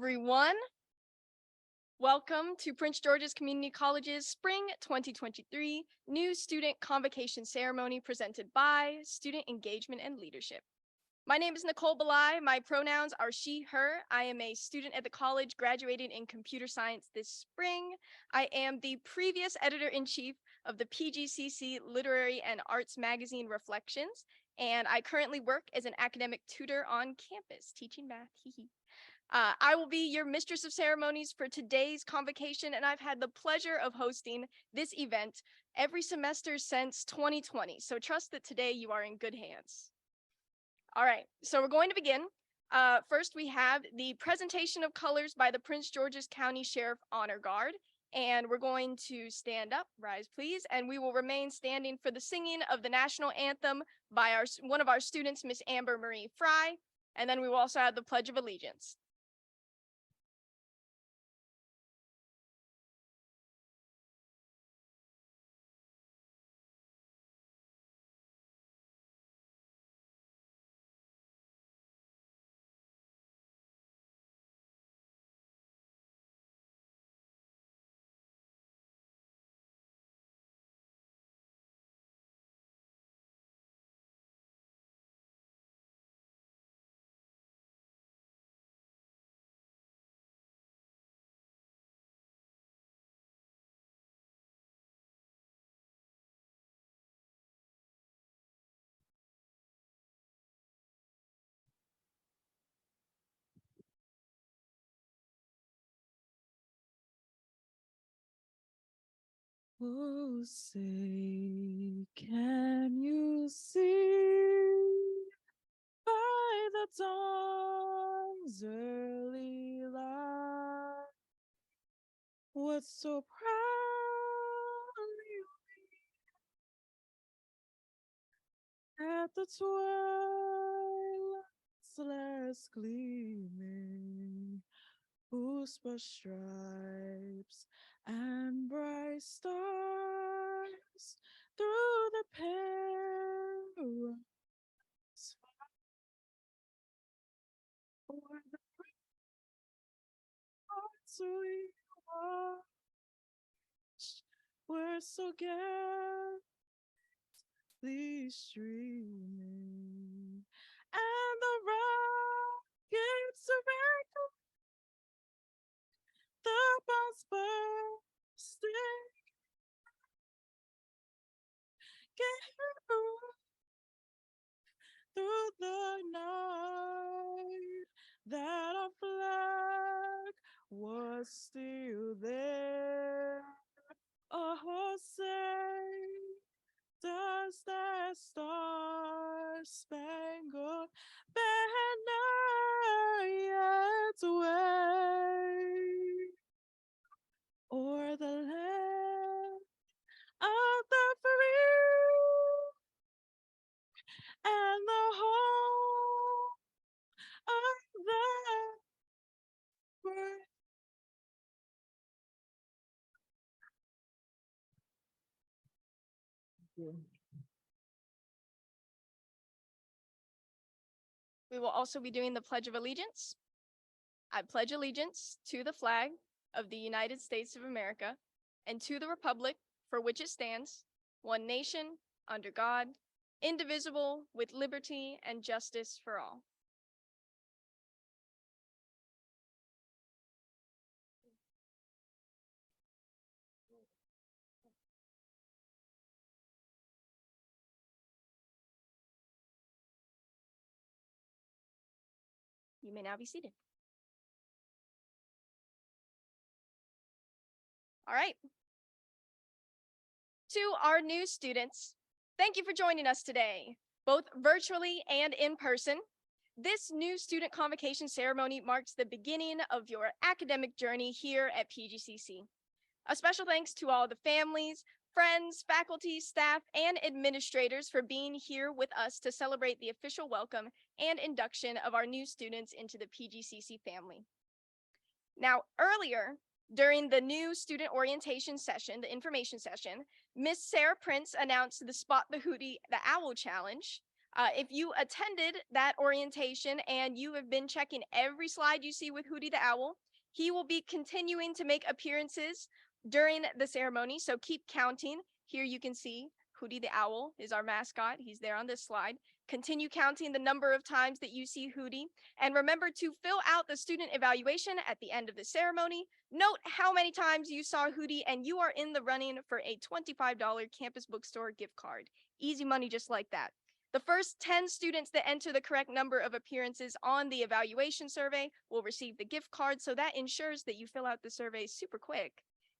everyone. Welcome to Prince George's Community College's Spring 2023 New Student Convocation Ceremony presented by Student Engagement and Leadership. My name is Nicole Belai. My pronouns are she, her. I am a student at the college graduating in computer science this spring. I am the previous editor-in-chief of the PGCC Literary and Arts magazine Reflections, and I currently work as an academic tutor on campus teaching math. I will be your mistress of ceremonies for today's convocation, and I've had the pleasure of hosting this event every semester since 2020. So trust that today you are in good hands. All right, so we're going to begin. First, we have the presentation of colors by the Prince George's County Sheriff Honor Guard. And we're going to stand up, rise please, and we will remain standing for the singing of the national anthem by one of our students, Miss Amber Marie Fry. And then we will also have the Pledge of Allegiance. Oh, say, can you see by the dawn's early light what so proudly at the twilight's last gleaming, whose bright stripes and bright stars through the perilous fight o'er the hearts we watched were so gently streaming, and the rockets echo the bombs bursting through the night, that our flag was still there. Oh, say, does that star-spangled banner yet wave o'er the land of the free and the home of the brave? We will also be doing the Pledge of Allegiance. I pledge allegiance to the flag of the United States of America and to the republic for which it stands, one nation, under God, indivisible, with liberty and justice for all. You may now be seated. All right. To our new students, thank you for joining us today, both virtually and in person. This new student convocation ceremony marks the beginning of your academic journey here at PGCC. A special thanks to all the families, friends, faculty, staff, and administrators for being here with us to celebrate the official welcome and induction of our new students into the PGCC family. Now, earlier, during the new student orientation session, the information session, Miss Sarah Prince announced the Spot the Hootie the Owl Challenge. If you attended that orientation and you have been checking every slide you see with Hootie the Owl, he will be continuing to make appearances during the ceremony. So keep counting. Here you can see Hootie the Owl is our mascot. He's there on this slide. Continue counting the number of times that you see Hootie. And remember to fill out the student evaluation at the end of the ceremony. Note how many times you saw Hootie, and you are in the running for a $25 campus bookstore gift card. Easy money just like that. The first 10 students that enter the correct number of appearances on the evaluation survey will receive the gift card, so that ensures that you fill out the survey super quick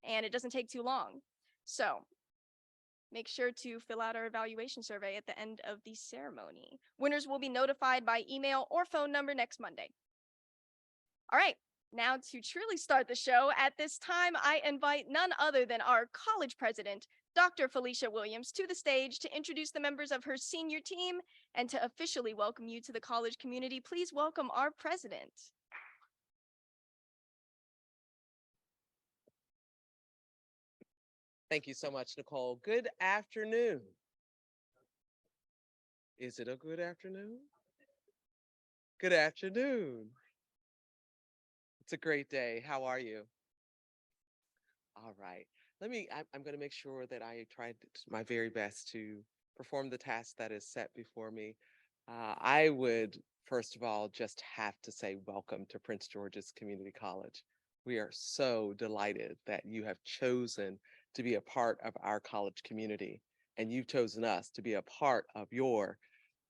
and it doesn't take too long. So make sure to fill out our evaluation survey at the end of the ceremony. Winners will be notified by email or phone number next Monday. All right, now to truly start the show, at this time, I invite none other than our college president, Dr. Felicia Williams, to the stage to introduce the members of her senior team and to officially welcome you to the college community. Please welcome our president. Thank you so much, Nicole. Good afternoon. Is it a good afternoon? Good afternoon. It's a great day. How are you? All right. I'm going to make sure that I tried my very best to perform the task that is set before me. I would, first of all, just have to say welcome to Prince George's Community College. We are so delighted that you have chosen to be a part of our college community, and you've chosen us to be a part of your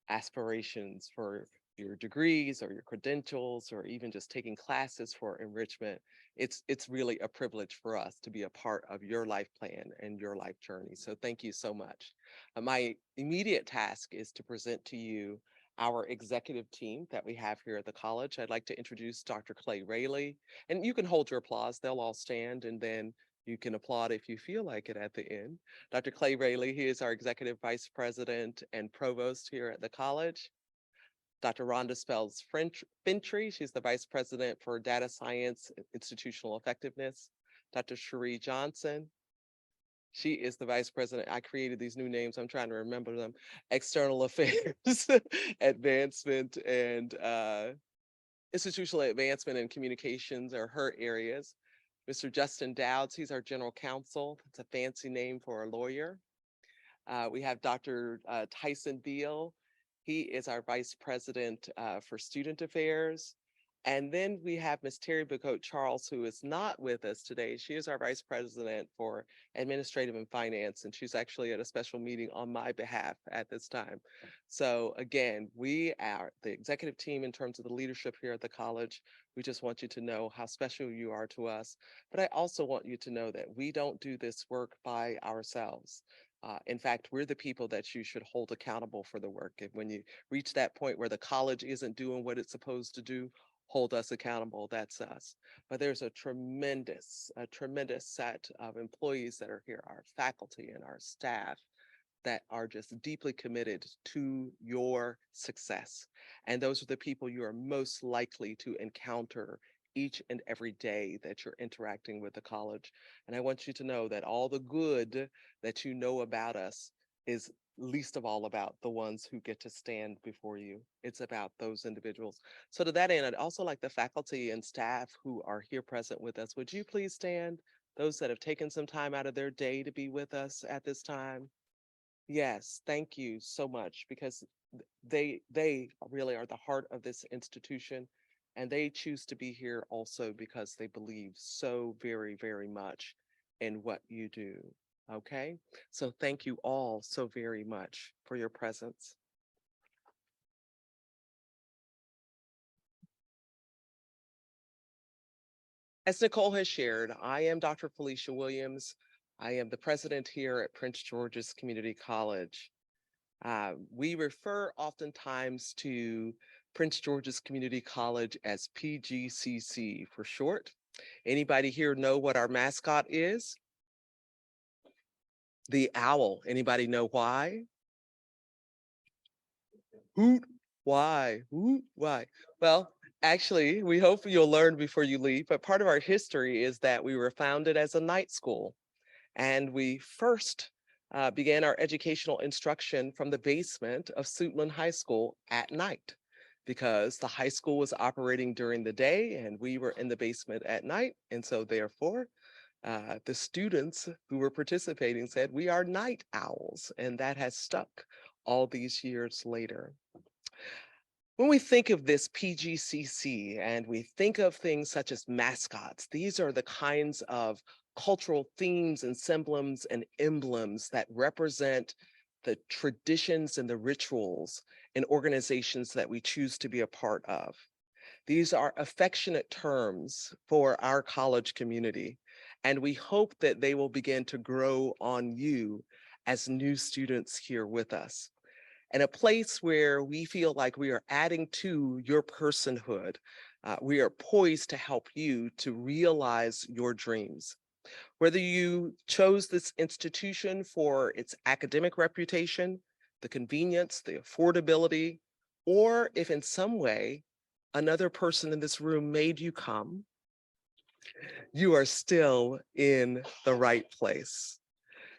aspirations for your degrees or your credentials or even just taking classes for enrichment. It's really a privilege for us to be a part of your life plan and your life journey. So thank you so much. My immediate task is to present to you our executive team that we have here at the college. I'd like to introduce Dr. Clay Rayleigh, and you can hold your applause. They'll all stand, and then you can applaud if you feel like it at the end. Dr. Clay Rayleigh, he is our Executive Vice President and Provost here at the college. Dr. Rhonda Spells Fintry, she's the Vice President for Data Science and Institutional Effectiveness. Dr. Cherie Johnson, she is the Vice President. I created these new names, I'm trying to remember them. External Affairs, Advancement, and Institutional Advancement and Communications are her areas. Mr. Justin Dowds, he's our General Counsel. That's a fancy name for a lawyer. We have Dr. Tyson Beal. He is our Vice President for Student Affairs. And then we have Ms. Terry Bacote Charles, who is not with us today. She is our Vice President for Administrative and Finance, and she's actually at a special meeting on my behalf at this time. So again, we are the executive team in terms of the leadership here at the college. We just want you to know how special you are to us. But I also want you to know that we don't do this work by ourselves. In fact, we're the people that you should hold accountable for the work. And when you reach that point where the college isn't doing what it's supposed to do, hold us accountable. That's us. But there's a tremendous set of employees that are here, our faculty and our staff, that are just deeply committed to your success. And those are the people you are most likely to encounter each and every day that you're interacting with the college. And I want you to know that all the good that you know about us is least of all about the ones who get to stand before you. It's about those individuals. So to that end, I'd also like the faculty and staff who are here present with us. Would you please stand? Those that have taken some time out of their day to be with us at this time. Yes, thank you so much, because they really are the heart of this institution, and they choose to be here also because they believe so very, very much in what you do. Okay, so thank you all so very much for your presence. As Nicole has shared, I am Dr. Felicia Williams. I am the president here at Prince George's Community College. We refer oftentimes to Prince George's Community College as PGCC for short. Anybody here know what our mascot is? The owl. Anybody know why? Hoot. Why? Hoot. Why? Well, actually, we hope you'll learn before you leave, but part of our history is that we were founded as a night school. And we first began our educational instruction from the basement of Suitland High School at night because the high school was operating during the day and we were in the basement at night. And so therefore, the students who were participating said, we are night owls. And that has stuck all these years later. When we think of this PGCC and we think of things such as mascots, these are the kinds of cultural themes and symbols and emblems that represent the traditions and the rituals in organizations that we choose to be a part of. These are affectionate terms for our college community, and we hope that they will begin to grow on you as new students here with us, and a place where we feel like we are adding to your personhood. We are poised to help you to realize your dreams. Whether you chose this institution for its academic reputation, the convenience, the affordability, or if in some way another person in this room made you come, you are still in the right place.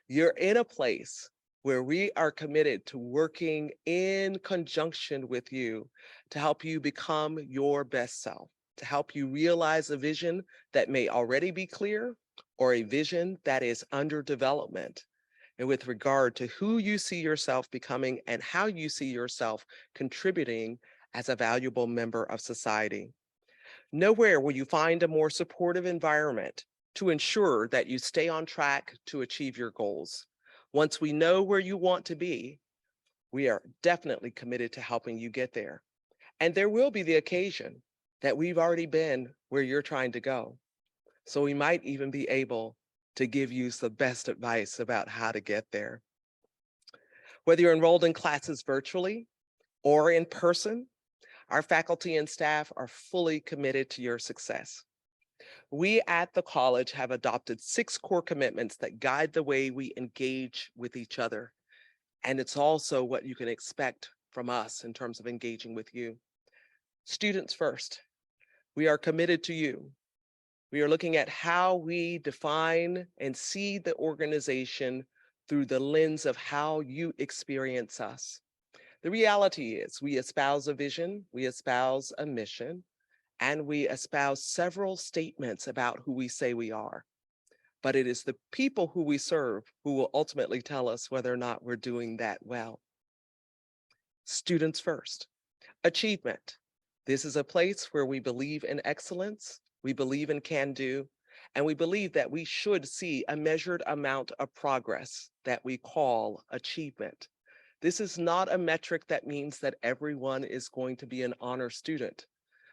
You're in a place where we are committed to working in conjunction with you to help you become your best self, to help you realize a vision that may already be clear or a vision that is under development. And with regard to who you see yourself becoming and how you see yourself contributing as a valuable member of society. Nowhere will you find a more supportive environment to ensure that you stay on track to achieve your goals. Once we know where you want to be, we are definitely committed to helping you get there. And there will be the occasion that we've already been where you're trying to go. So we might even be able to give you the best advice about how to get there. Whether you're enrolled in classes virtually or in person, our faculty and staff are fully committed to your success. We at the college have adopted 6 core commitments that guide the way we engage with each other. And it's also what you can expect from us in terms of engaging with you. Students first, we are committed to you. We are looking at how we define and see the organization through the lens of how you experience us. The reality is we espouse a vision, we espouse a mission, and we espouse several statements about who we say we are. But it is the people who we serve who will ultimately tell us whether or not we're doing that well. Students first. Achievement. This is a place where we believe in excellence, we believe in can do, and we believe that we should see a measured amount of progress that we call achievement. This is not a metric that means that everyone is going to be an honor student,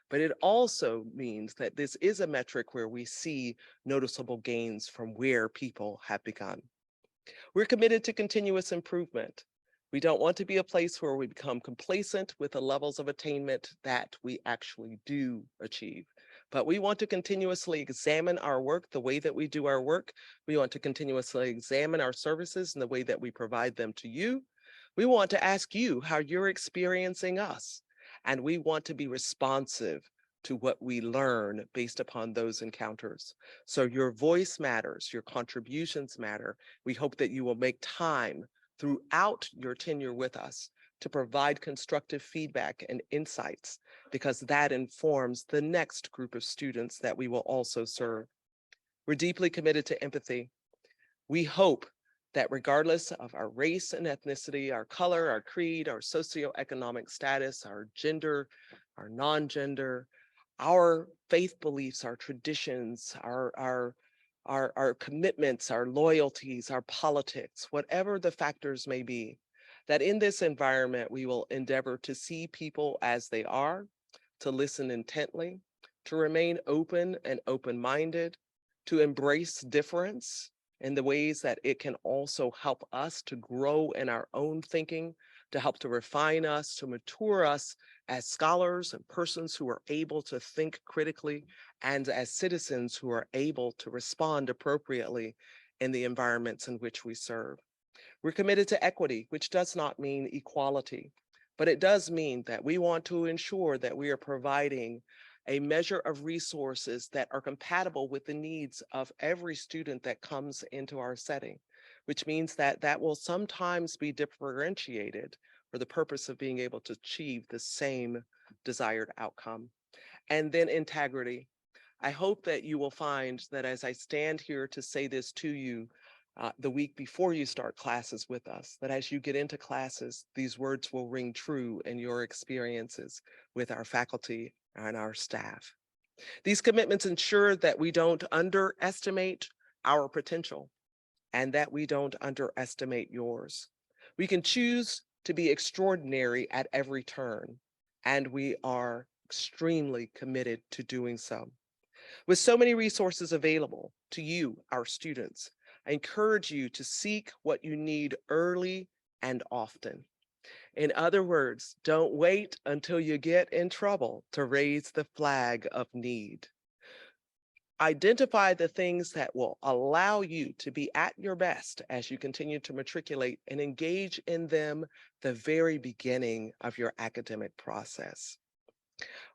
but it also means that this is a metric where we see noticeable gains from where people have begun. We're committed to continuous improvement. We don't want to be a place where we become complacent with the levels of attainment that we actually do achieve. But we want to continuously examine our work, the way that we do our work. We want to continuously examine our services and the way that we provide them to you. We want to ask you how you're experiencing us. And we want to be responsive to what we learn based upon those encounters. So your voice matters, your contributions matter. We hope that you will make time throughout your tenure with us to provide constructive feedback and insights, because that informs the next group of students that we will also serve. We're deeply committed to empathy. We hope that regardless of our race and ethnicity, our color, our creed, our socioeconomic status, our gender, our non-gender, our faith beliefs, our traditions, our commitments, our loyalties, our politics, whatever the factors may be, that in this environment, we will endeavor to see people as they are, to listen intently, to remain open and open-minded, to embrace difference in the ways that it can also help us to grow in our own thinking, to help to refine us, to mature us as scholars and persons who are able to think critically, and as citizens who are able to respond appropriately in the environments in which we serve. We're committed to equity, which does not mean equality, but it does mean that we want to ensure that we are providing a measure of resources that are compatible with the needs of every student that comes into our setting. which means that that will sometimes be differentiated for the purpose of being able to achieve the same desired outcome. And then integrity. I hope that you will find that as I stand here to say this to you the week before you start classes with us, that as you get into classes, these words will ring true in your experiences with our faculty and our staff. These commitments ensure that we don't underestimate our potential and that we don't underestimate yours. We can choose to be extraordinary at every turn, and we are extremely committed to doing so. With so many resources available to you, our students, I encourage you to seek what you need early and often. In other words, don't wait until you get in trouble to raise the flag of need. Identify the things that will allow you to be at your best as you continue to matriculate and engage in them the very beginning of your academic process.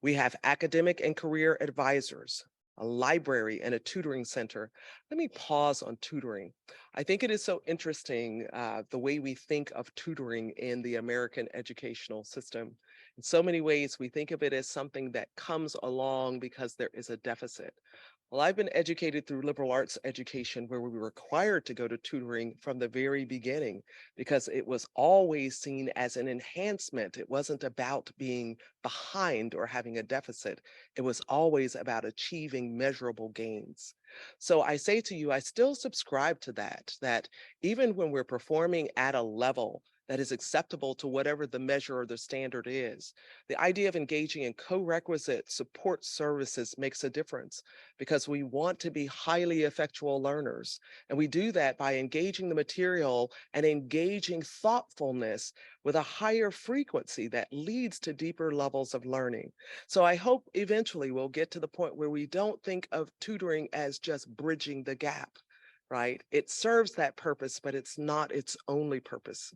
We have academic and career advisors, a library, and a tutoring center. Let me pause on tutoring. I think it is so interesting the way we think of tutoring in the American educational system. In so many ways, we think of it as something that comes along because there is a deficit. Well, I've been educated through liberal arts education where we were required to go to tutoring from the very beginning because it was always seen as an enhancement. It wasn't about being behind or having a deficit. It was always about achieving measurable gains. So I say to you, I still subscribe to that, that even when we're performing at a level that is acceptable to whatever the measure or the standard is, the idea of engaging in co-requisite support services makes a difference because we want to be highly effectual learners. And we do that by engaging the material and engaging thoughtfulness with a higher frequency that leads to deeper levels of learning. So I hope eventually we'll get to the point where we don't think of tutoring as just bridging the gap, right? It serves that purpose, but it's not its only purpose.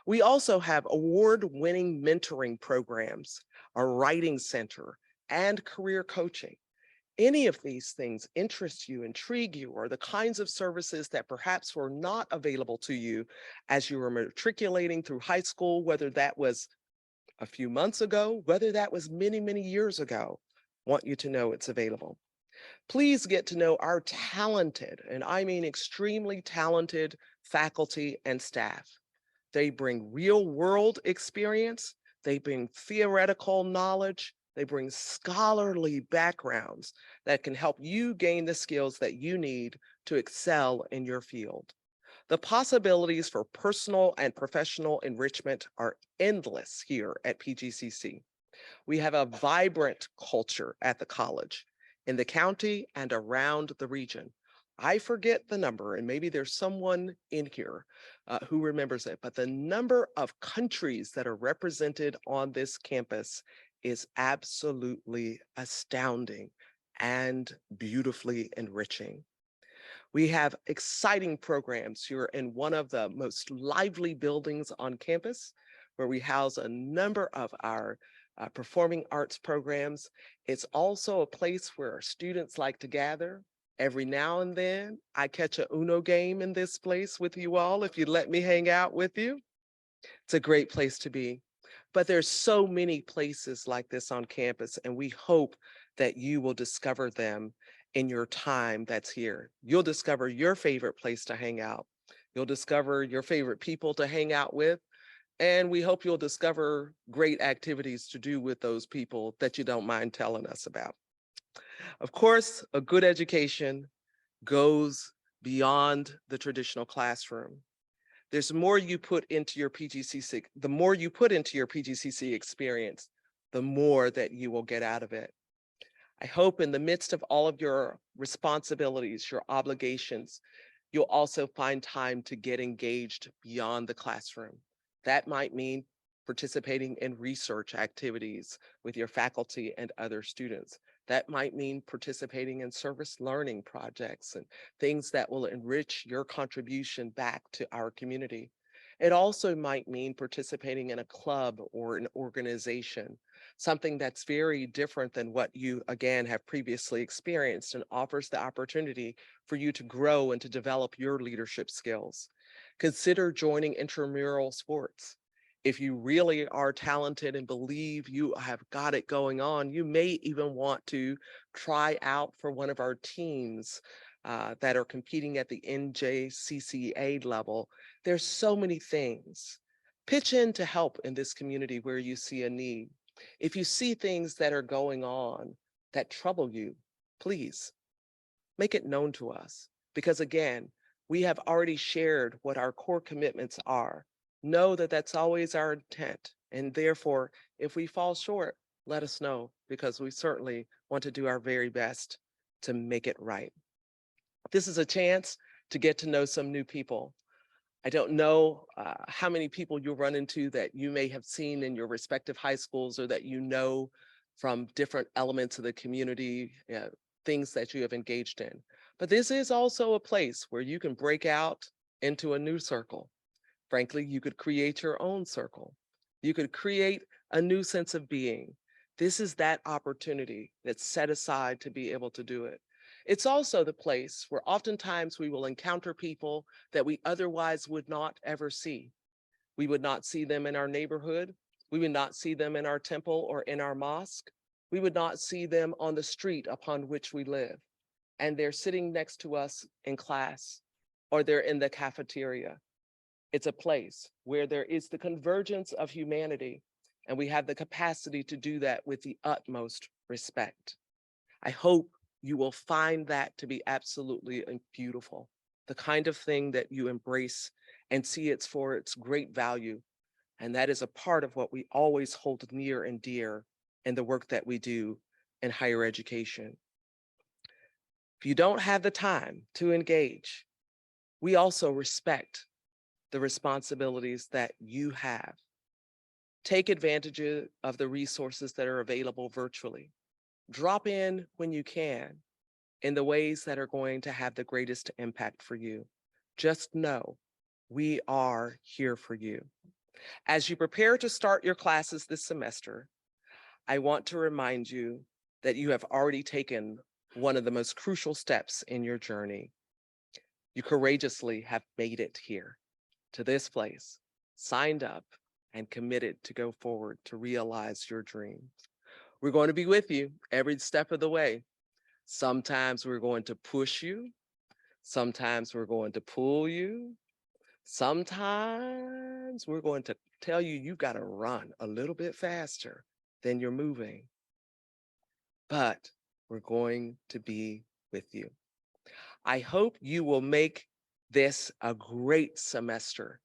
We also have award-winning mentoring programs, a writing center, and career coaching. Any of these things interest you, intrigue you, or the kinds of services that perhaps were not available to you as you were matriculating through high school, whether that was a few months ago, whether that was many, many years ago, want you to know it's available. Please get to know our talented, and I mean extremely talented faculty and staff. They bring real world experience, they bring theoretical knowledge, they bring scholarly backgrounds that can help you gain the skills that you need to excel in your field. The possibilities for personal and professional enrichment are endless here at PGCC. We have a vibrant culture at the college, in the county, and around the region. I forget the number, and maybe there's someone in here who remembers it, but the number of countries that are represented on this campus is absolutely astounding and beautifully enriching. We have exciting programs. You're in one of the most lively buildings on campus where we house a number of our performing arts programs. It's also a place where our students like to gather. Every now and then, I catch a Uno game in this place with you all if you let me hang out with you. It's a great place to be. But there's so many places like this on campus, and we hope that you will discover them in your time that's here. You'll discover your favorite place to hang out. You'll discover your favorite people to hang out with. And we hope you'll discover great activities to do with those people that you don't mind telling us about. Of course, a good education goes beyond the traditional classroom. There's more you put into your PGCC, the more you put into your PGCC experience, the more that you will get out of it. I hope in the midst of all of your responsibilities, your obligations, you'll also find time to get engaged beyond the classroom. That might mean participating in research activities with your faculty and other students. That might mean participating in service learning projects and things that will enrich your contribution back to our community. It also might mean participating in a club or an organization something that's very different than what you, again, have previously experienced and offers the opportunity for you to grow and to develop your leadership skills. Consider joining intramural sports. If you really are talented and believe you have got it going on, you may even want to try out for one of our teams that are competing at the NJCCA level. There's so many things. Pitch in to help in this community where you see a need. If you see things that are going on that trouble you, please make it known to us. Because again, we have already shared what our core commitments are. Know that that's always our intent. And therefore, if we fall short, let us know, because we certainly want to do our very best to make it right. This is a chance to get to know some new people. I don't know how many people you'll run into that you may have seen in your respective high schools or that you know from different elements of the community, things that you have engaged in. But this is also a place where you can break out into a new circle. Frankly, you could create your own circle. You could create a new sense of being. This is that opportunity that's set aside to be able to do it. It's also the place where oftentimes we will encounter people that we otherwise would not ever see. We would not see them in our neighborhood. We would not see them in our temple or in our mosque. We would not see them on the street upon which we live. And they're sitting next to us in class, or they're in the cafeteria. It's a place where there is the convergence of humanity, and we have the capacity to do that with the utmost respect. I hope you will find that to be absolutely beautiful, the kind of thing that you embrace and see it's for its great value. And that is a part of what we always hold near and dear in the work that we do in higher education. If you don't have the time to engage, we also respect the responsibilities that you have. Take advantage of the resources that are available virtually. Drop in when you can in the ways that are going to have the greatest impact for you. Just know we are here for you. As you prepare to start your classes this semester, I want to remind you that you have already taken one of the most crucial steps in your journey. You courageously have made it here to this place, signed up, and committed to go forward to realize your dreams. We're going to be with you every step of the way. Sometimes we're going to push you. Sometimes we're going to pull you. Sometimes we're going to tell you you've got to run a little bit faster than you're moving. But we're going to be with you. I hope you will make this a great semester,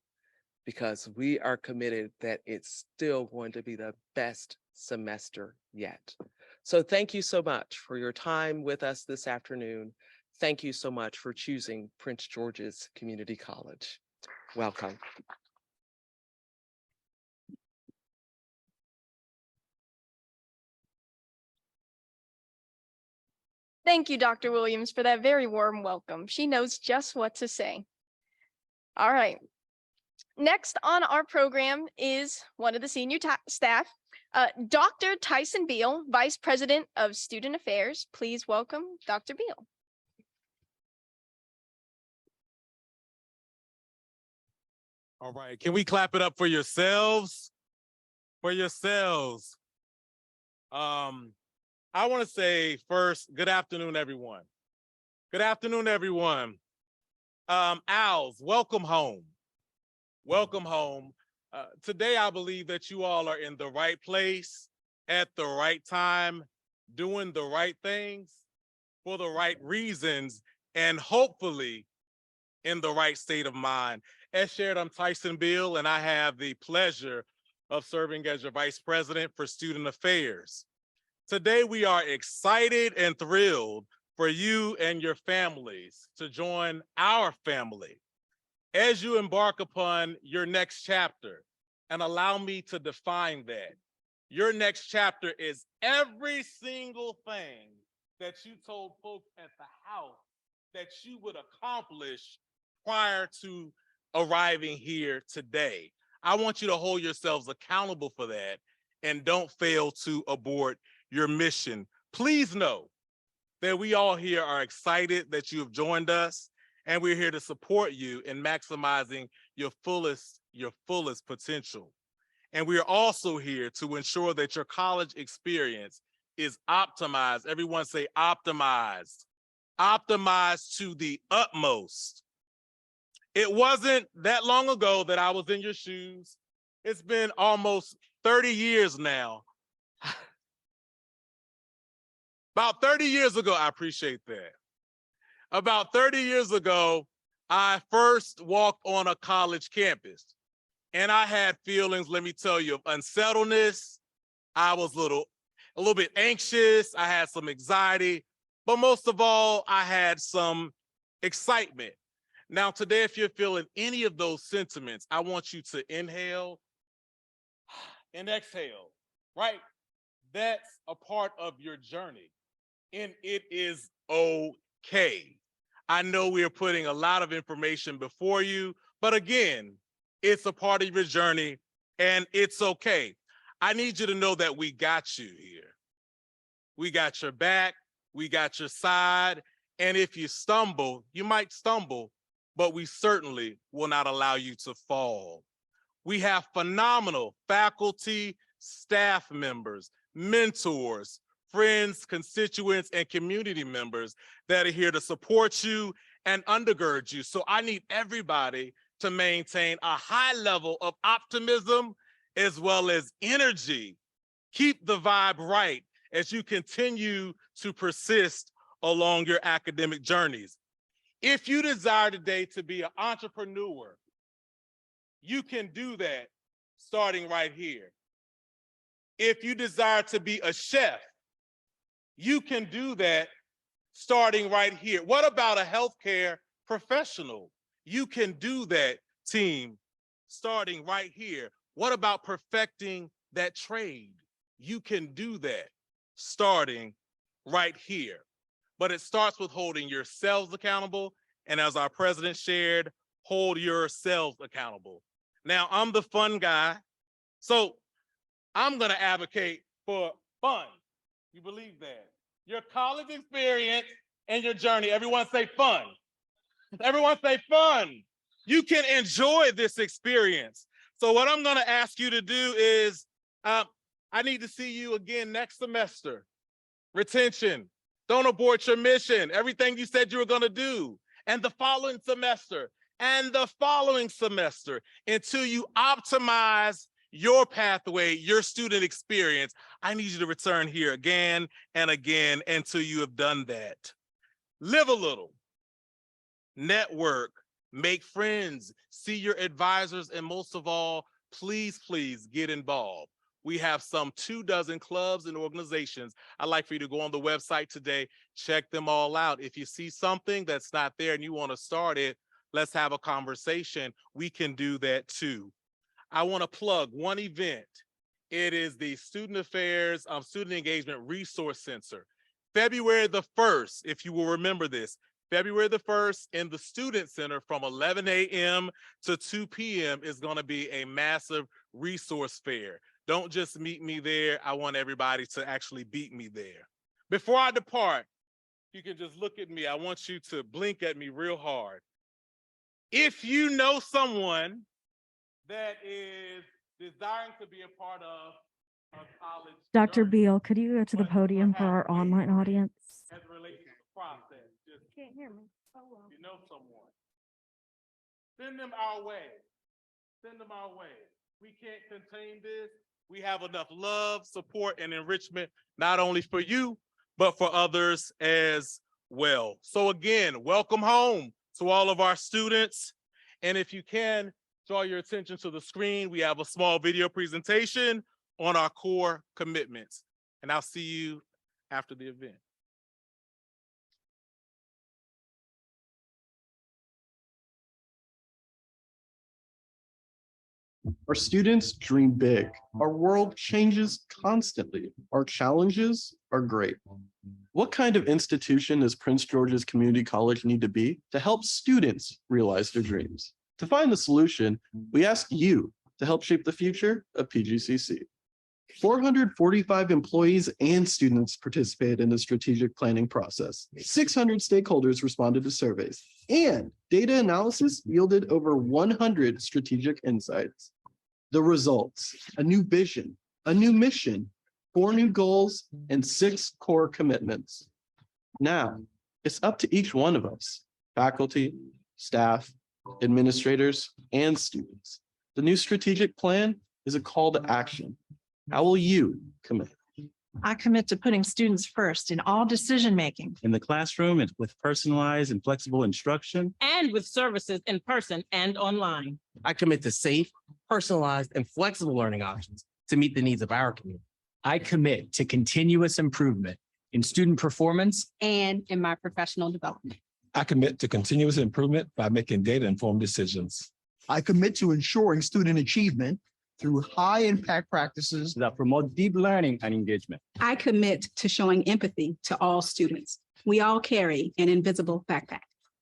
because we are committed that it's still going to be the best semester yet. So thank you so much for your time with us this afternoon. Thank you so much for choosing Prince George's Community College. Welcome. Thank you, Dr. Williams, for that very warm welcome. She knows just what to say. All right. Next on our program is one of the senior staff, Dr. Tyson Beal, Vice President of Student Affairs. Please welcome Dr. Beal. All right, can we clap it up for yourselves? For yourselves. I want to say first, good afternoon, everyone. Good afternoon, everyone. Owls, welcome home. Welcome home. Today, I believe that you all are in the right place at the right time, doing the right things for the right reasons, and hopefully in the right state of mind. As shared, I'm Tyson Beal, and I have the pleasure of serving as your Vice President for Student Affairs. Today, we are excited and thrilled for you and your families to join our family as you embark upon your next chapter. And allow me to define that. Your next chapter is every single thing that you told folks at the house that you would accomplish prior to arriving here today. I want you to hold yourselves accountable for that and don't fail to abort your mission. Please know that we all here are excited that you have joined us, and we're here to support you in maximizing your fullest potential. And we are also here to ensure that your college experience is optimized. Everyone say optimized. Optimized to the utmost. It wasn't that long ago that I was in your shoes. It's been almost 30 years now. About 30 years ago, I appreciate that. About 30 years ago, I first walked on a college campus. And I had feelings, let me tell you, of unsettledness. I was a little bit anxious. I had some anxiety, but most of all, I had some excitement. Now, today, if you're feeling any of those sentiments, I want you to inhale and exhale, right? That's a part of your journey, and it is okay. I know we are putting a lot of information before you, but again, it's a part of your journey, and it's okay. I need you to know that we got you here. We got your back, we got your side, and if you stumble, you might stumble, but we certainly will not allow you to fall. We have phenomenal faculty, staff members, mentors, friends, constituents, and community members that are here to support you and undergird you. So I need everybody to maintain a high level of optimism as well as energy. Keep the vibe right as you continue to persist along your academic journeys. If you desire today to be an entrepreneur, you can do that starting right here. If you desire to be a chef, you can do that starting right here. What about a healthcare professional? You can do that, team, starting right here. What about perfecting that trade? You can do that starting right here. But it starts with holding yourselves accountable, and as our president shared, hold yourselves accountable. Now, I'm the fun guy, so I'm gonna advocate for fun. You believe that? Your college experience and your journey, everyone say fun. Everyone say fun. You can enjoy this experience. So what I'm gonna ask you to do is, I need to see you again next semester. Retention, don't abort your mission, everything you said you were gonna do, and the following semester, and the following semester, until you optimize your pathway, your student experience. I need you to return here again and again until you have done that. Live a little, network, make friends, see your advisors, and most of all, please, please get involved. We have some 24 clubs and organizations. I'd like for you to go on the website today, check them all out. If you see something that's not there and you want to start it, let's have a conversation. We can do that too. I want to plug one event. It is the Student Affairs, Student Engagement Resource Center. February the 1st, if you will remember this, February the 1st in the Student Center from 11 a.m. to 2 p.m. is going to be a massive resource fair. Don't just meet me there. I want everybody to actually beat me there. Before I depart, you can just look at me. I want you to blink at me real hard. If you know someone that is desiring to be a part of a college Dr. journey, Beal, could you go to the but podium for our perhaps online audience? as it relates to the process, just Can't hear me. you know someone, send them our way. Send them our way. We can't contain this. We have enough love, support, and enrichment, not only for you, but for others as well. So again, welcome home to all of our students. And if you can, draw your attention to the screen. We have a small video presentation on our core commitments. And I'll see you after the event. Our students dream big. Our world changes constantly. Our challenges are great. What kind of institution does Prince George's Community College need to be to help students realize their dreams? To find the solution, we ask you to help shape the future of PGCC. 445 employees and students participated in the strategic planning process. 600 stakeholders responded to surveys, and data analysis yielded over 100 strategic insights. The results: a new vision, a new mission, 4 new goals, and 6 core commitments. Now, it's up to each one of us, faculty, staff, administrators, and students. The new strategic plan is a call to action. How will you commit? I commit to putting students first in all decision-making. In the classroom and with personalized and flexible instruction. And with services in person and online. I commit to safe, personalized, and flexible learning options to meet the needs of our community. I commit to continuous improvement in student performance and in my professional development. I commit to continuous improvement by making data-informed decisions. I commit to ensuring student achievement through high-impact practices that promote deep learning and engagement. I commit to showing empathy to all students. We all carry an invisible backpack.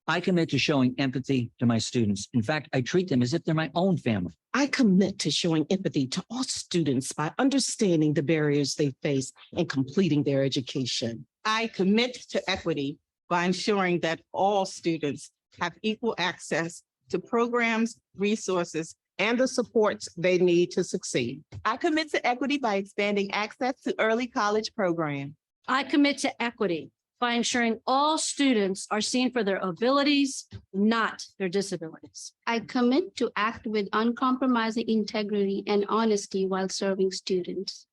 I commit to showing empathy to my students. In fact, I treat them as if they're my own family. I commit to showing empathy to all students by understanding the barriers they face and completing their education. I commit to equity by ensuring that all students have equal access to programs, resources, and the supports they need to succeed. I commit to equity by expanding access to early college programs. I commit to equity by ensuring all students are seen for their abilities, not their disabilities. I commit to act with uncompromising integrity and honesty while serving students.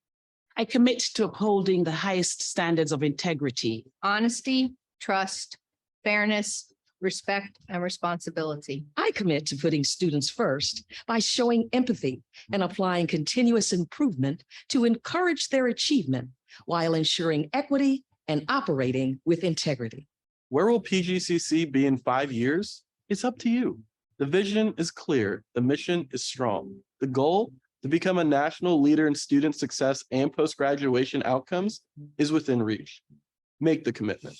I commit to upholding the highest standards of integrity, honesty, trust, fairness, respect, and responsibility. I commit to putting students first by showing empathy and applying continuous improvement to encourage their achievement while ensuring equity and operating with integrity. Where will PGCC be in 5 years? It's up to you. The vision is clear. The mission is strong. The goal, to become a national leader in student success and post-graduation outcomes, is within reach. Make the commitment.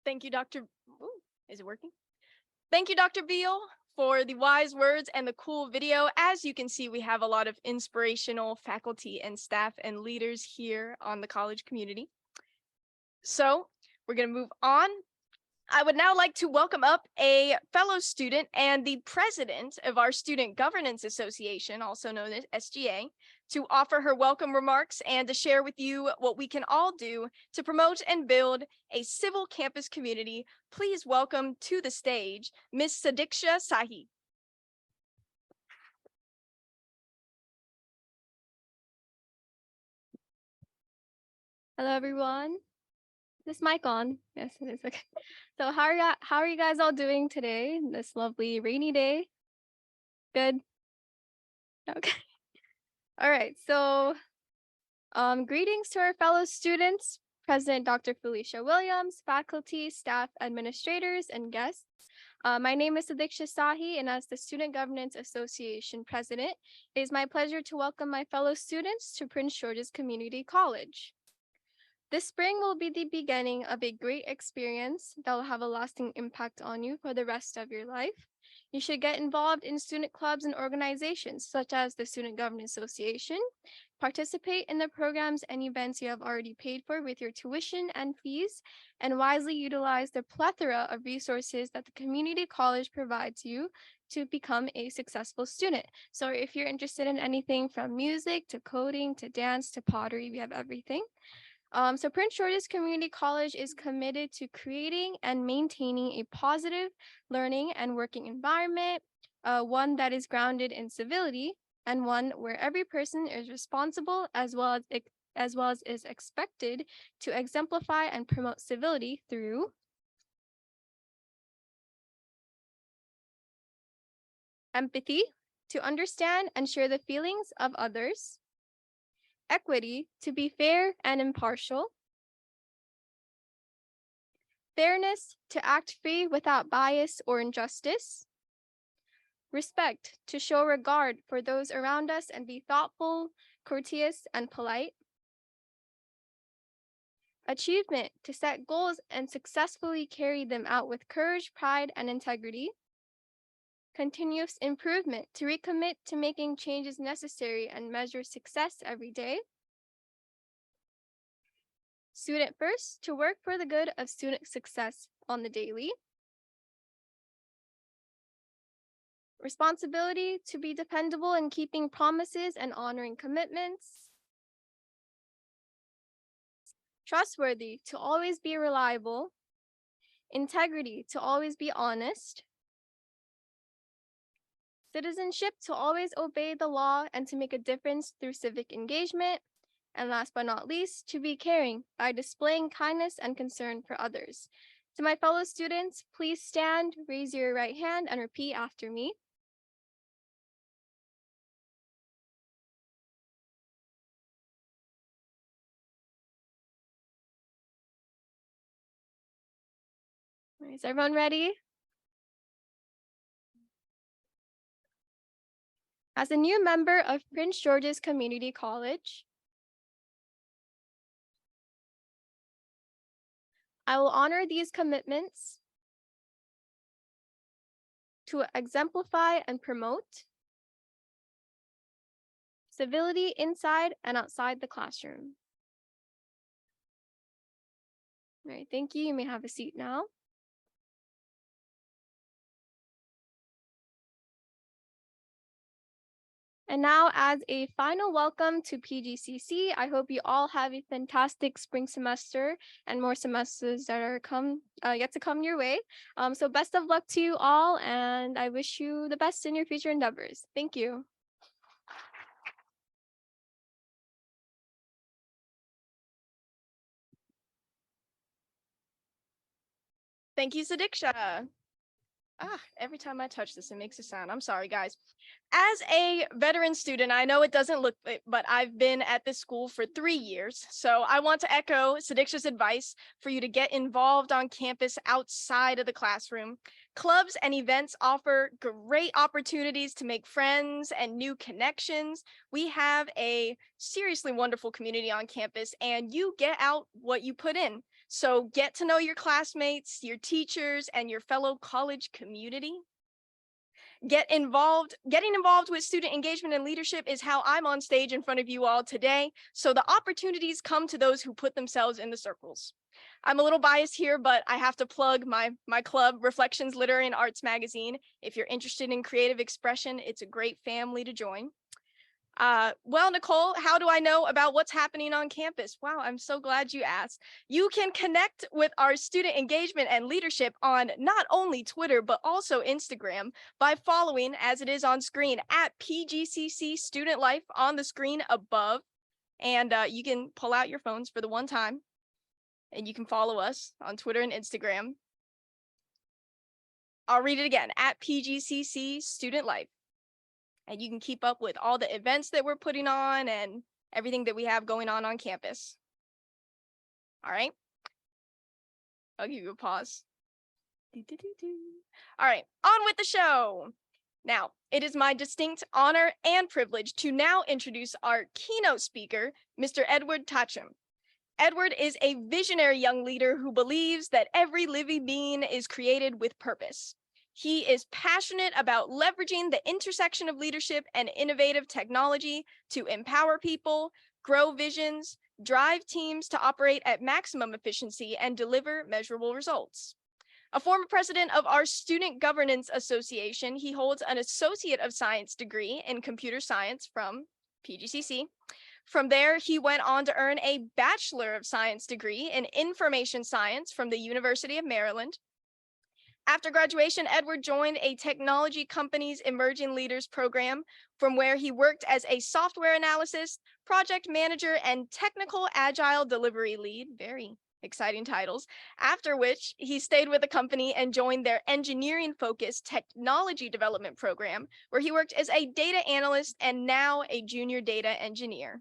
Thank you, Dr. Ooh, is it working? Thank you, Dr. Beal, for the wise words and the cool video. As you can see, we have a lot of inspirational faculty and staff and leaders here on the college community. So we're going to move on. I would now like to welcome up a fellow student and the president of our Student Governance Association, also known as SGA, to offer her welcome remarks and to share with you what we can all do to promote and build a civil campus community. Please welcome to the stage, Ms. Sadiksha Sahi. Hello, everyone. Is this mic on? Yes, it is. Okay. So how are you guys all doing today? This lovely rainy day? Good. Okay. All right. So greetings to our fellow students, President Dr. Felicia Williams, faculty, staff, administrators, and guests. My name is Sadiksha Sahi, and as the Student Governance Association president, it is my pleasure to welcome my fellow students to Prince George's Community College. This spring will be the beginning of a great experience that will have a lasting impact on you for the rest of your life. You should get involved in student clubs and organizations such as the Student Governance Association, participate in the programs and events you have already paid for with your tuition and fees, and wisely utilize the plethora of resources that the community college provides you to become a successful student. So if you're interested in anything from music to coding to dance to pottery, we have everything. So Prince George's Community College is committed to creating and maintaining a positive learning and working environment, one that is grounded in civility, and one where every person is responsible as well as is expected to exemplify and promote civility through empathy, to understand and share the feelings of others, equity, to be fair and impartial, fairness, to act free without bias or injustice, respect, to show regard for those around us and be thoughtful, courteous, and polite, achievement to set goals and successfully carry them out with courage, pride, and integrity. Continuous improvement to recommit to making changes necessary and measure success every day. Student first to work for the good of student success on the daily. Responsibility to be dependable in keeping promises and honoring commitments. Trustworthy to always be reliable. Integrity to always be honest. Citizenship to always obey the law and to make a difference through civic engagement. And last but not least, to be caring by displaying kindness and concern for others. To my fellow students, please stand, raise your right hand, and repeat after me. Is everyone ready? As a new member of Prince George's Community College, I will honor these commitments to exemplify and promote civility inside and outside the classroom. All right, thank you. You may have a seat now. And now, as a final welcome to PGCC, I hope you all have a fantastic spring semester and more semesters that are yet to come your way. So best of luck to you all, and I wish you the best in your future endeavors. Thank you. Thank you, Sadiksha. Every time I touch this, it makes a sound. I'm sorry, guys. As a veteran student, I know it doesn't look it, but I've been at this school for 3 years. So I want to echo Sadiksha's advice for you to get involved on campus outside of the classroom. Clubs and events offer great opportunities to make friends and new connections. We have a seriously wonderful community on campus, and you get out what you put in. So get to know your classmates, your teachers, and your fellow college community. Getting involved with student engagement and leadership is how I'm on stage in front of you all today. So the opportunities come to those who put themselves in the circles. I'm a little biased here, but I have to plug my club, Reflections Literary and Arts Magazine. If you're interested in creative expression, it's a great family to join. Well, Nicole, how do I know about what's happening on campus? Wow, I'm so glad you asked. You can connect with our student engagement and leadership on not only Twitter, but also Instagram by following, as it is on screen, at PGCC Student Life on the screen above. And you can pull out your phones for the one time, and you can follow us on Twitter and Instagram. I'll read it again, at PGCC Student Life. And you can keep up with all the events that we're putting on and everything that we have going on campus. All right. I'll give you a pause. All right, on with the show. Now, it is my distinct honor and privilege to now introduce our keynote speaker, Mr. Edward Tachum. Edward is a visionary young leader who believes that every living being is created with purpose. He is passionate about leveraging the intersection of leadership and innovative technology to empower people, grow visions, drive teams to operate at maximum efficiency, and deliver measurable results. A former president of our Student Governance Association, he holds an Associate of Science degree in Computer Science from PGCC. From there, he went on to earn a Bachelor of Science degree in Information Science from the University of Maryland. After graduation, Edward joined a technology company's Emerging Leaders program, from where he worked as a software analyst, project manager, and technical agile delivery lead. Very exciting titles. After which, he stayed with the company and joined their engineering-focused technology development program, where he worked as a data analyst and now a junior data engineer.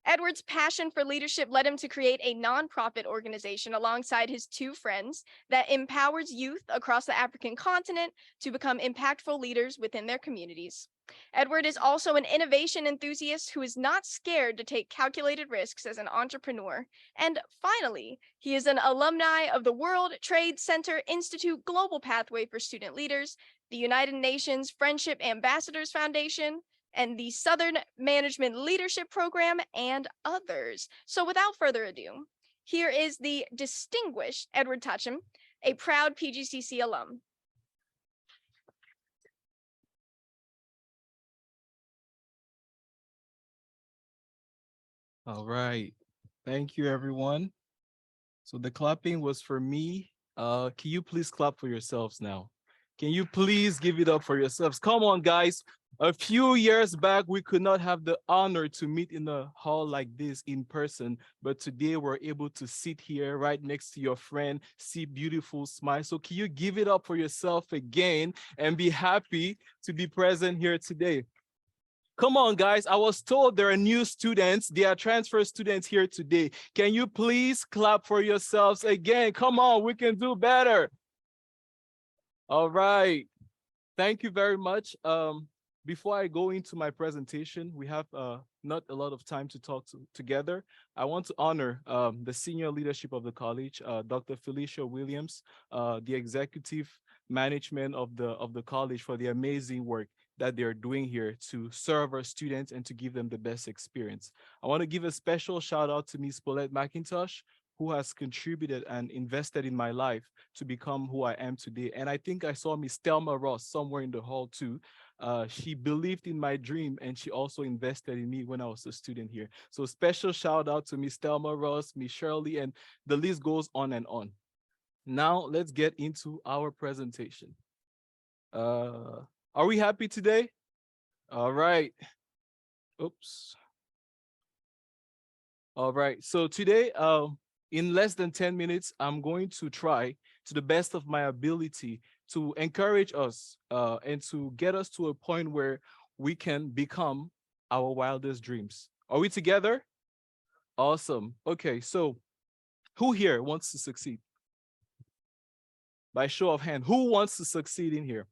Edward's passion for leadership led him to create a nonprofit organization alongside his two friends that empowers youth across the African continent to become impactful leaders within their communities. Edward is also an innovation enthusiast who is not scared to take calculated risks as an entrepreneur. And finally, he is an alumni of the World Trade Center Institute Global Pathway for Student Leaders, the United Nations Friendship Ambassadors Foundation, and the Southern Management Leadership Program, and others. So without further ado, here is the distinguished Edward Toucham, a proud PGCC alum. All right. Thank you, everyone. So the clapping was for me. Can you please clap for yourselves now? Can you please give it up for yourselves? Come on, guys. A few years back, we could not have the honor to meet in a hall like this in person, but today we're able to sit here right next to your friend, see beautiful smiles. So can you give it up for yourself again and be happy to be present here today? Come on, guys. I was told there are new students. There are transfer students here today. Can you please clap for yourselves again? Come on, we can do better. All right. Thank you very much. Before I go into my presentation, we have not a lot of time to talk together. I want to honor the senior leadership of the college, Dr. Felicia Williams, the executive management of the college for the amazing work that they're doing here to serve our students and to give them the best experience. I want to give a special shout out to Ms. Paulette McIntosh, who has contributed and invested in my life to become who I am today. And I think I saw Ms. Thelma Ross somewhere in the hall too. She believed in my dream and she also invested in me when I was a student here. So special shout out to Ms. Thelma Ross, Ms. Shirley, and the list goes on and on. Now let's get into our presentation. Are we happy today? All right. Oops. All right. So today, in less than 10 minutes, I'm going to try to the best of my ability to encourage us and to get us to a point where we can become our wildest dreams. Are we together? Awesome. Okay, so who here wants to succeed? By show of hand, who wants to succeed in here?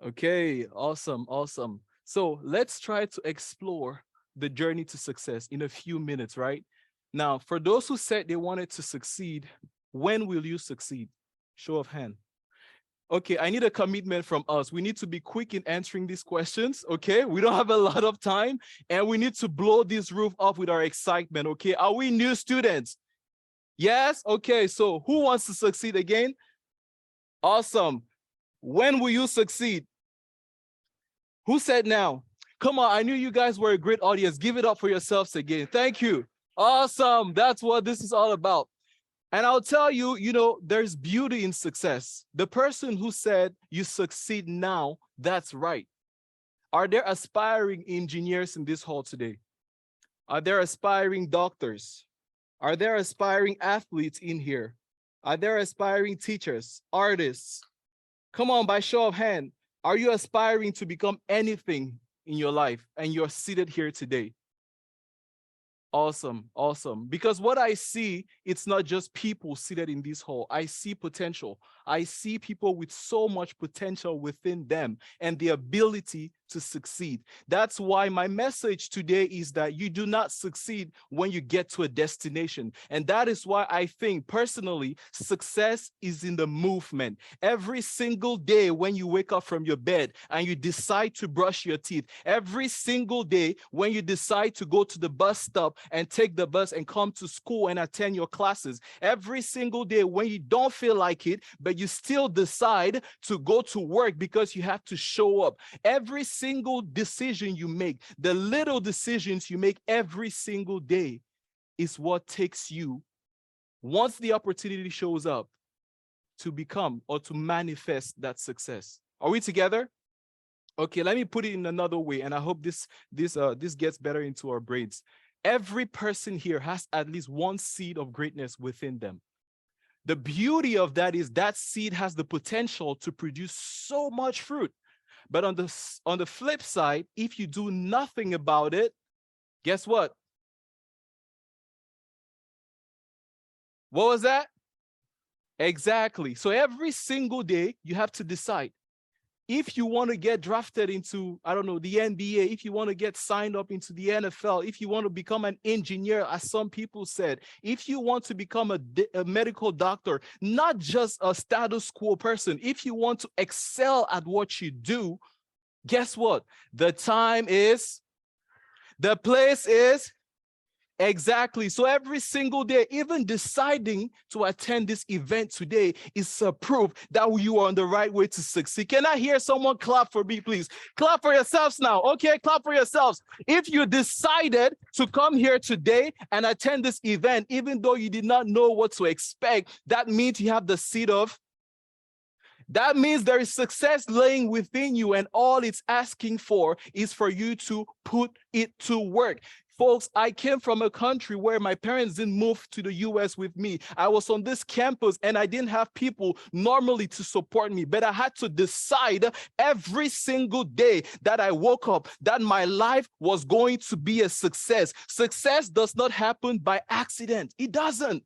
Okay, awesome, awesome. So let's try to explore the journey to success in a few minutes, right? Now, for those who said they wanted to succeed, when will you succeed? Show of hand. Okay, I need a commitment from us. We need to be quick in answering these questions, okay? We don't have a lot of time, and we need to blow this roof up with our excitement, okay? Are we new students? Yes? Okay, so who wants to succeed again? Awesome. When will you succeed? Who said now? Come on, I knew you guys were a great audience. Give it up for yourselves again. Thank you. Awesome. That's what this is all about. And I'll tell you, there's beauty in success. The person who said you succeed now, that's right. Are there aspiring engineers in this hall today? Are there aspiring doctors? Are there aspiring athletes in here? Are there aspiring teachers, artists? Come on, by show of hand, are you aspiring to become anything in your life and you're seated here today? Awesome, awesome. Because what I see, it's not just people seated in this hall. I see potential. I see people with so much potential within them and the ability to succeed. That's why my message today is that you do not succeed when you get to a destination. And that is why I think personally, success is in the movement. Every single day when you wake up from your bed and you decide to brush your teeth, every single day when you decide to go to the bus stop and take the bus and come to school and attend your classes, every single day when you don't feel like it, but you still decide to go to work because you have to show up, every single decision you make, the little decisions you make every single day is what takes you, once the opportunity shows up, to become or to manifest that success. Are we together? Okay, let me put it in another way, and I hope this gets better into our brains. Every person here has at least one seed of greatness within them. The beauty of that is that seed has the potential to produce so much fruit. But on the flip side, if you do nothing about it, Guess what? What was that? Exactly. So every single day, you have to decide if you want to get drafted into, I don't know, the NBA, if you want to get signed up into the NFL, if you want to become an engineer, as some people said, if you want to become a medical doctor, not just a status quo person, if you want to excel at what you do, guess what? The time is, the place is, exactly. So every single day, even deciding to attend this event today is a proof that you are on the right way to succeed. Can I hear someone clap for me, please? Clap for yourselves now. Okay, clap for yourselves. If you decided to come here today and attend this event, even though you did not know what to expect, that means you have the seed of, that means there is success laying within you, and all it's asking for is for you to put it to work. Folks, I came from a country where my parents didn't move to the US with me. I was on this campus and I didn't have people normally to support me, but I had to decide every single day that I woke up that my life was going to be a success. Success does not happen by accident. It doesn't.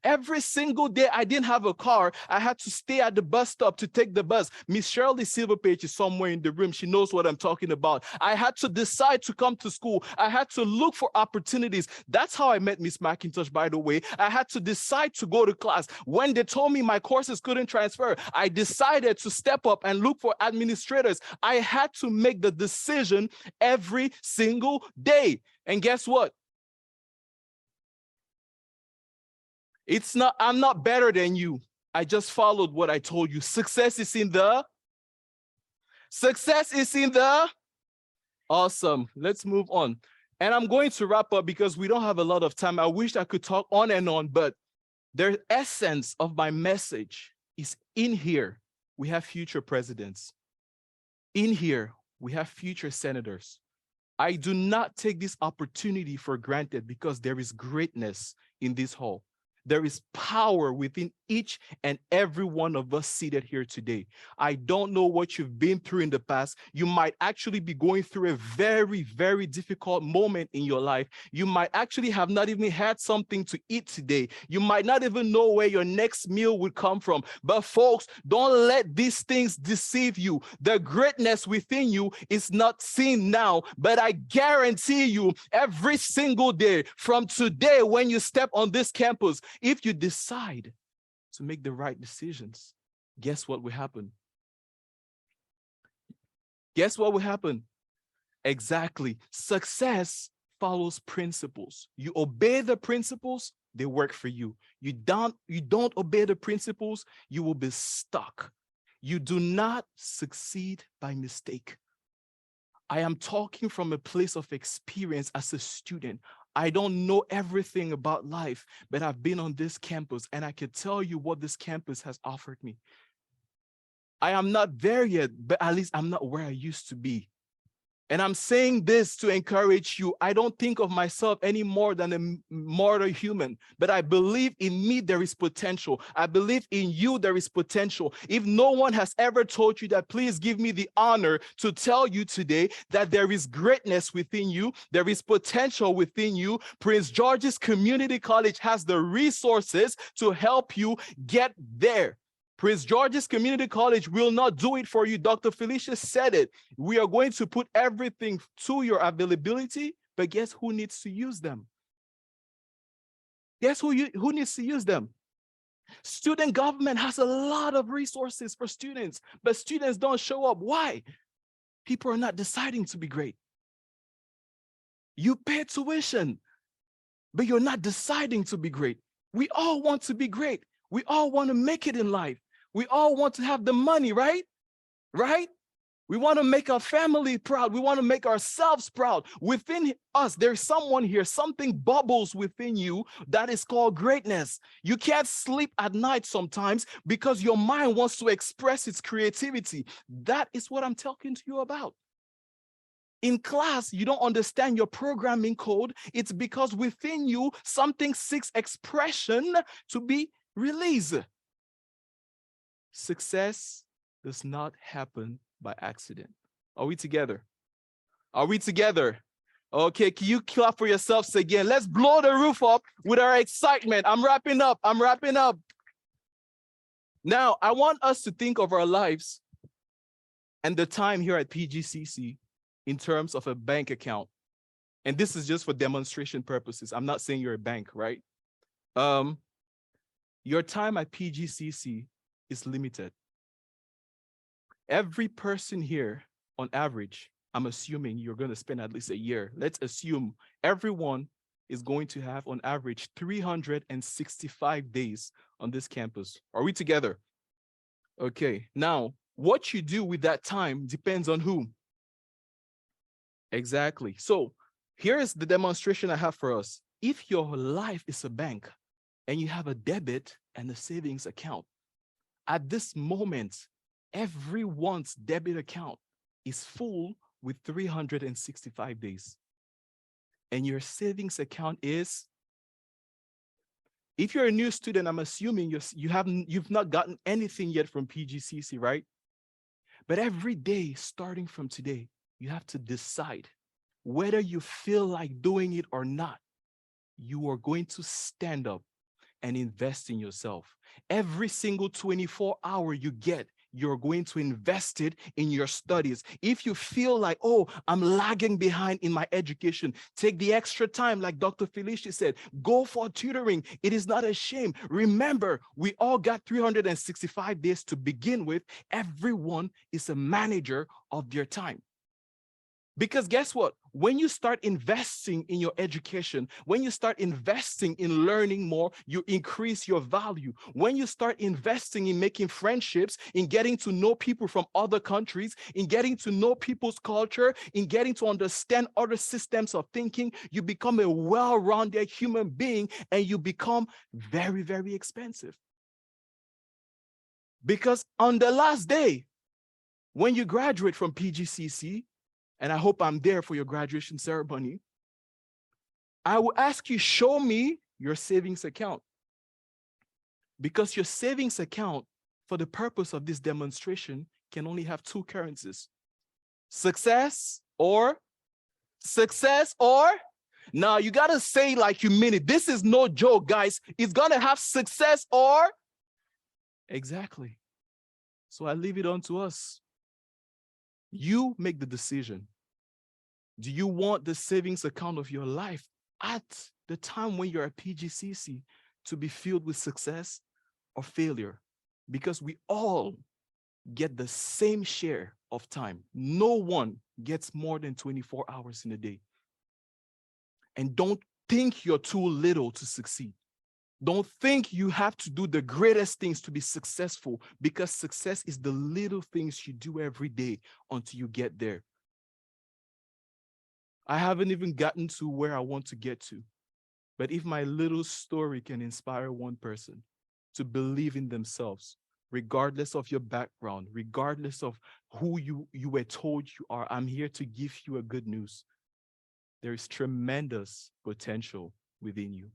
Every single day I didn't have a car. I had to stay at the bus stop to take the bus. Miss Shirley Silverpage is somewhere in the room. She knows what I'm talking about. I had to decide to come to school. I had to look for opportunities. That's how I met Miss McIntosh, by the way. I had to decide to go to class. When they told me my courses couldn't transfer, I decided to step up and look for administrators. I had to make the decision every single day. And guess what? It's not, I'm not better than you. I just followed what I told you. Success is in the, awesome. Let's move on. And I'm going to wrap up because we don't have a lot of time. I wish I could talk on and on, but the essence of my message is in here. We have future presidents. In here, we have future senators. I do not take this opportunity for granted because there is greatness in this hall. There is power within each and every one of us seated here today. I don't know what you've been through in the past. You might actually be going through a very, very difficult moment in your life. You might actually have not even had something to eat today. You might not even know where your next meal would come from. But folks, don't let these things deceive you. The greatness within you is not seen now, but I guarantee you every single day from today when you step on this campus, if you decide to make the right decisions, guess what will happen? Guess what will happen? Exactly. Success follows principles. You obey the principles, they work for you. You don't obey the principles, you will be stuck. You do not succeed by mistake. I am talking from a place of experience as a student. I don't know everything about life, but I've been on this campus and I can tell you what this campus has offered me. I am not there yet, but at least I'm not where I used to be. And I'm saying this to encourage you. I don't think of myself any more than a mortal human, but I believe in me there is potential. I believe in you there is potential. If no one has ever told you that, please give me the honor to tell you today that there is greatness within you. There is potential within you. Prince George's Community College has the resources to help you get there. Prince George's Community College will not do it for you. Dr. Felicia said it. We are going to put everything to your availability, but guess who needs to use them? Guess who needs to use them? Student government has a lot of resources for students, but students don't show up. Why? People are not deciding to be great. You pay tuition, but you're not deciding to be great. We all want to be great. We all want to make it in life. We all want to have the money, right? Right? We want to make our family proud. We want to make ourselves proud. Within us, there's someone here, something bubbles within you that is called greatness. You can't sleep at night sometimes because your mind wants to express its creativity. That is what I'm talking to you about. In class, you don't understand your programming code. It's because within you, something seeks expression to be released. Success does not happen by accident. Are we together? Are we together? Okay, can you clap for yourselves again? Let's blow the roof up with our excitement. I'm wrapping up. Now, I want us to think of our lives and the time here at PGCC in terms of a bank account. And this is just for demonstration purposes. I'm not saying you're a bank, right? Your time at PGCC is limited. Every person here, on average, I'm assuming you're going to spend at least a year. Let's assume everyone is going to have, on average, 365 days on this campus. Are we together? Okay, now, what you do with that time depends on who. Exactly. So here is the demonstration I have for us. If your life is a bank and you have a debit and a savings account, at this moment, everyone's debit account is full with 365 days. And your savings account is, if you're a new student, I'm assuming you've not gotten anything yet from PGCC, right? But every day, starting from today, you have to decide whether you feel like doing it or not. You are going to stand up and invest in yourself. Every single 24 hours you get, you're going to invest it in your studies. If you feel like, oh, I'm lagging behind in my education, take the extra time, like Dr. Felicia said, go for tutoring. It is not a shame. Remember, we all got 365 days to begin with. Everyone is a manager of their time. Because guess what? When you start investing in your education, when you start investing in learning more, you increase your value. When you start investing in making friendships, in getting to know people from other countries, in getting to know people's culture, in getting to understand other systems of thinking, you become a well-rounded human being and you become very, very expensive. Because on the last day, when you graduate from PGCC, and I hope I'm there for your graduation ceremony, I will ask you, show me your savings account. Because your savings account, for the purpose of this demonstration, can only have two currencies. Success or? Now you gotta say like you mean it. This is no joke, guys. It's gonna have success or? Exactly. So I leave it on to us. You make the decision. Do you want the savings account of your life at the time when you're at PGCC to be filled with success or failure? Because we all get the same share of time. No one gets more than 24 hours in a day. And don't think you're too little to succeed. Don't think you have to do the greatest things to be successful, because success is the little things you do every day until you get there. I haven't even gotten to where I want to get to. But if my little story can inspire one person to believe in themselves, regardless of your background, regardless of who you were told you are, I'm here to give you a good news. There is tremendous potential within you.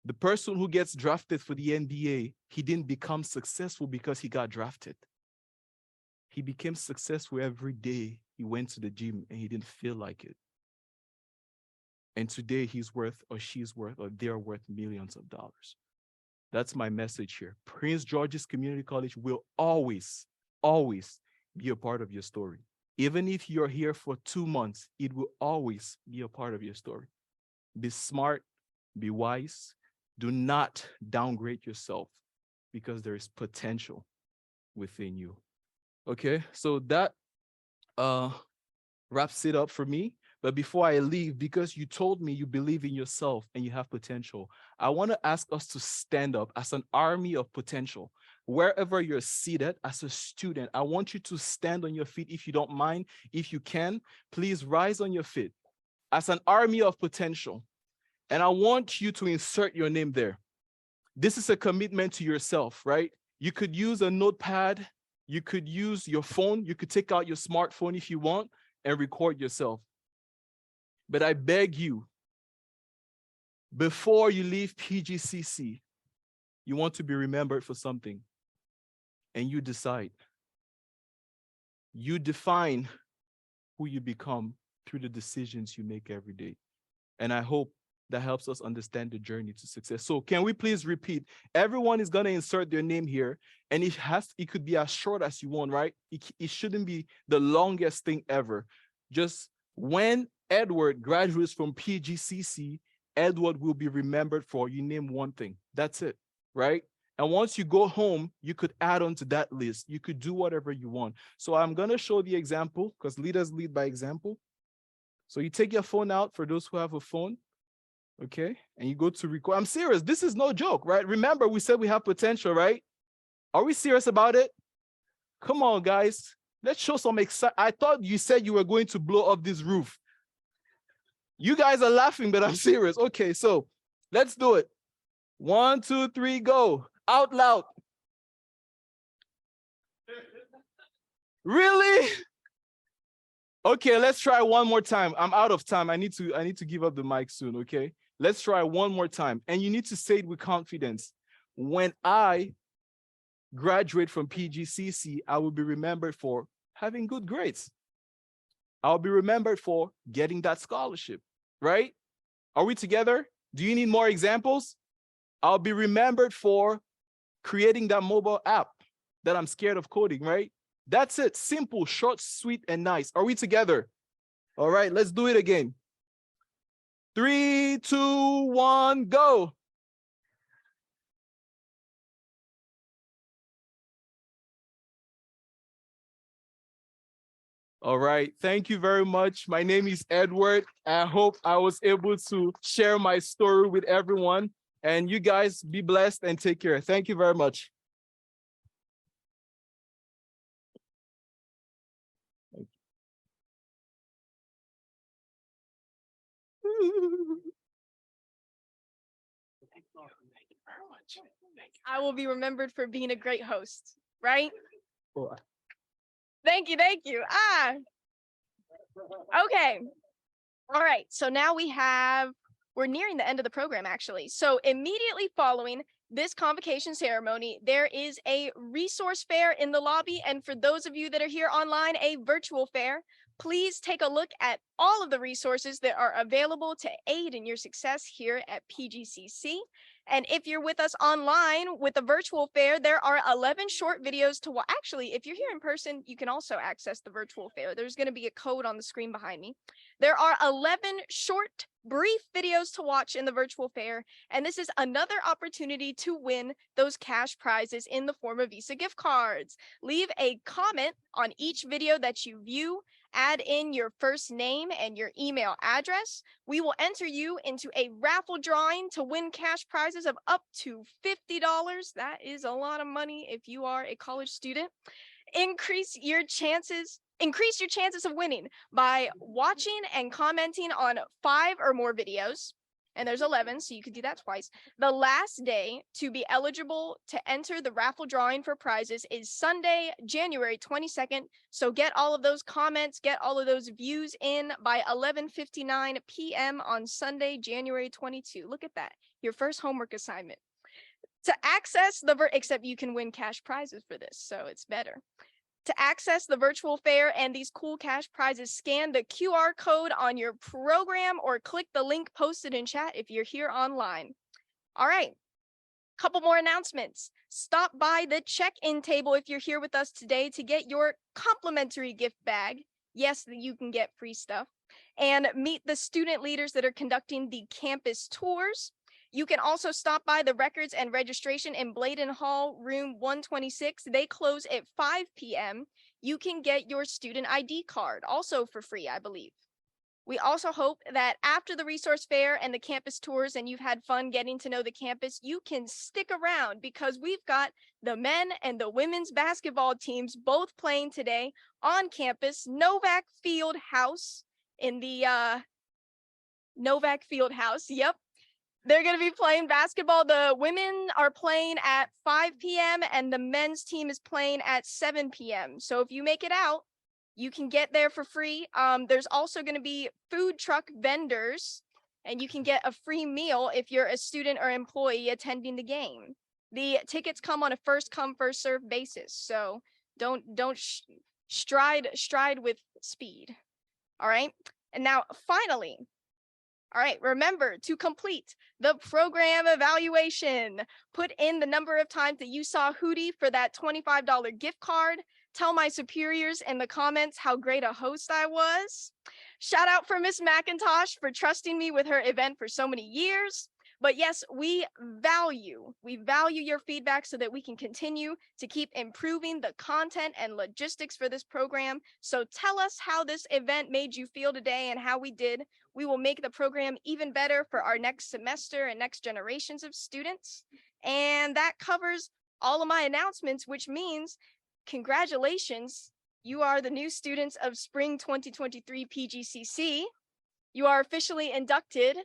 The person who gets drafted for the NBA, he didn't become successful because he got drafted. He became successful every day he went to the gym and he didn't feel like it. And today he's worth, or she's worth, or they're worth millions of dollars. That's my message here. Prince George's Community College will always, always be a part of your story. Even if you're here for 2 months, it will always be a part of your story. Be smart, be wise. Do not downgrade yourself, because there is potential within you. Okay, so that wraps it up for me. But before I leave, because you told me you believe in yourself and you have potential, I want to ask us to stand up as an army of potential. Wherever you're seated as a student, I want you to stand on your feet if you don't mind. If you can, please rise on your feet as an army of potential. And I want you to insert your name there. This is a commitment to yourself, right? You could use a notepad. You could use your phone. You could take out your smartphone if you want and record yourself. But I beg you, before you leave PGCC, you want to be remembered for something. And you decide. You define who you become through the decisions you make every day. And I hope that helps us understand the journey to success. So can we please repeat? Everyone is gonna insert their name here, and it could be as short as you want, right? It shouldn't be the longest thing ever. Just when Edward graduates from PGCC, Edward will be remembered for, you name one thing. That's it, right? And once you go home, you could add on to that list. You could do whatever you want. So I'm gonna show the example because leaders lead by example. So you take your phone out for those who have a phone, okay? And you go to record. I'm serious, this is no joke, right? Remember, we said we have potential, right? Are we serious about it? Come on, guys. Let's show some excitement. I thought you said you were going to blow up this roof. You guys are laughing, but I'm serious. Okay, so let's do it. 1, 2, 3, go. Out loud. Really? Okay, let's try one more time. I'm out of time. I need to give up the mic soon, okay? Let's try one more time. And you need to say it with confidence. When I graduate from PGCC, I will be remembered for having good grades. I'll be remembered for getting that scholarship, right? Are we together? Do you need more examples? I'll be remembered for creating that mobile app that I'm scared of coding, right? That's it. Simple, short, sweet, and nice. Are we together? All right, let's do it again. 3, 2, 1, go. All right, thank you very much. My name is Edward. I hope I was able to share my story with everyone. And you guys be blessed and take care. Thank you very much. I will be remembered for being a great host, right? Thank you, thank you. Okay. All right, so now we're nearing the end of the program, actually. So immediately following this convocation ceremony, there is a resource fair in the lobby. And for those of you that are here online, a virtual fair. Please take a look at all of the resources that are available to aid in your success here at PGCC. And if you're with us online with the virtual fair, there are 11 short videos to watch. Actually, if you're here in person, you can also access the virtual fair. There's going to be a code on the screen behind me. There are 11 short, brief videos to watch in the virtual fair. And this is another opportunity to win those cash prizes in the form of Visa gift cards. Leave a comment on each video that you view. Add in your first name and your email address. We will enter you into a raffle drawing to win cash prizes of up to $50. That is a lot of money if you are a college student. Increase your chances of winning by watching and commenting on 5 or more videos. And there's 11, so you could do that twice. The last day to be eligible to enter the raffle drawing for prizes is Sunday, January 22nd. So get all of those comments, get all of those views in by 11:59 p.m. on Sunday, January 22. Look at that, your first homework assignment. To access except you can win cash prizes for this, so it's better. To access the virtual fair and these cool cash prizes, scan the QR code on your program or click the link posted in chat if you're here online. All right, couple more announcements. Stop by the check-in table if you're here with us today to get your complimentary gift bag. Yes, you can get free stuff. And meet the student leaders that are conducting the campus tours. You can also stop by the records and registration in Bladen Hall, room 126. They close at 5 p.m. You can get your student ID card, also for free, I believe. We also hope that after the resource fair and the campus tours and you've had fun getting to know the campus, you can stick around because we've got the men and the women's basketball teams both playing today on campus, Novak Field House in the Novak Field House. Yep. They're going to be playing basketball. The women are playing at 5 p.m. and the men's team is playing at 7 p.m. So if you make it out, you can get there for free. There's also going to be food truck vendors, and you can get a free meal if you're a student or employee attending the game. The tickets come on a first come, first serve basis. So don't stride with speed. All right. And now finally, all right, remember to complete the program evaluation. Put in the number of times that you saw Hootie for that $25 gift card. Tell my superiors in the comments how great a host I was. Shout out for Miss McIntosh for trusting me with her event for so many years. But yes, we value your feedback so that we can continue to keep improving the content and logistics for this program. So tell us how this event made you feel today and how we did. We will make the program even better for our next semester and next generations of students. And that covers all of my announcements, which means congratulations. You are the new students of Spring 2023 PGCC. You are officially inducted